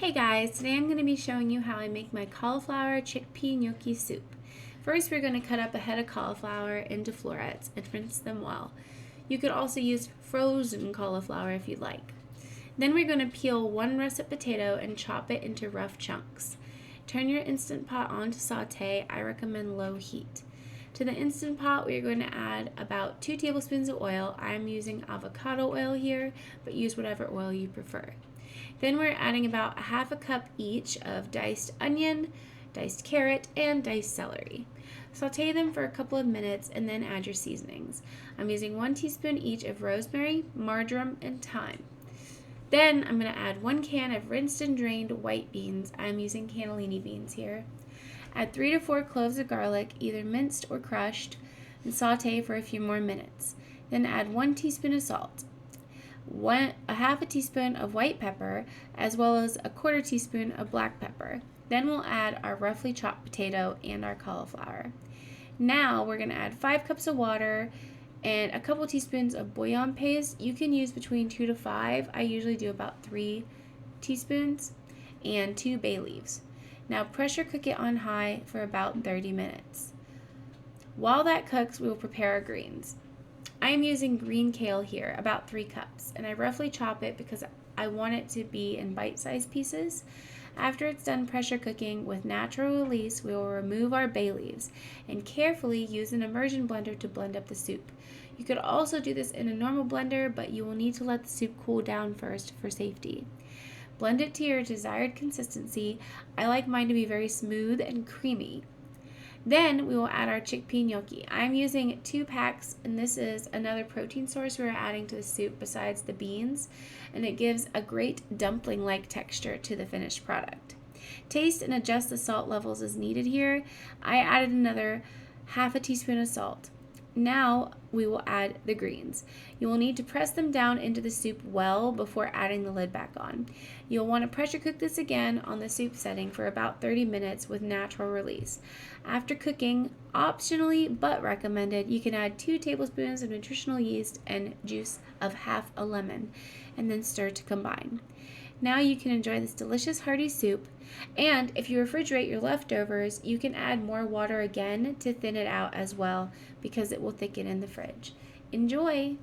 Hey guys, today I'm going to be showing you how I make my cauliflower chickpea gnocchi soup. First, we're going to cut up a head of cauliflower into florets and rinse them well. You could also use frozen cauliflower if you'd like. Then we're going to peel one russet potato and chop it into rough chunks. Turn your Instant Pot on to saute. I recommend low heat. To the Instant Pot, we are going to add about 2 tablespoons of oil. I'm using avocado oil here, but use whatever oil you prefer. Then we're adding about 1/2 cup each of diced onion, diced carrot, and diced celery. Saute them for a couple of minutes and then add your seasonings. I'm using 1 teaspoon each of rosemary, marjoram, and thyme. Then I'm going to add 1 can of rinsed and drained white beans. I'm using cannellini beans here. Add 3 to 4 cloves of garlic, either minced or crushed, and saute for a few more minutes. Then add 1 teaspoon of salt, 1/2 teaspoon of white pepper, as well as 1/4 teaspoon of black pepper. Then we'll add our roughly chopped potato and our cauliflower. Now we're going to add 5 cups of water and a couple teaspoons of bouillon paste. You can use between 2 to 5. I usually do about 3 teaspoons, and 2 bay leaves. Now pressure cook it on high for about 30 minutes. While that cooks, we will prepare our greens. I am using green kale here, about 3 cups, and I roughly chop it because I want it to be in bite-sized pieces. After it's done pressure cooking with natural release, we will remove our bay leaves and carefully use an immersion blender to blend up the soup. You could also do this in a normal blender, but you will need to let the soup cool down first for safety. Blend it to your desired consistency. I like mine to be very smooth and creamy. Then we will add our chickpea gnocchi. I'm using 2 packs, and this is another protein source we're adding to the soup besides the beans, and it gives a great dumpling-like texture to the finished product. Taste and adjust the salt levels as needed here. I added another 1/2 teaspoon of salt. Now we will add the greens. You will need to press them down into the soup well before adding the lid back on. You'll want to pressure cook this again on the soup setting for about 30 minutes with natural release. After cooking, optionally but recommended, you can add 2 tablespoons of nutritional yeast and juice of 1/2 a lemon, and then stir to combine. Now you can enjoy this delicious hearty soup, and if you refrigerate your leftovers, you can add more water again to thin it out as well because it will thicken in the fridge. Enjoy!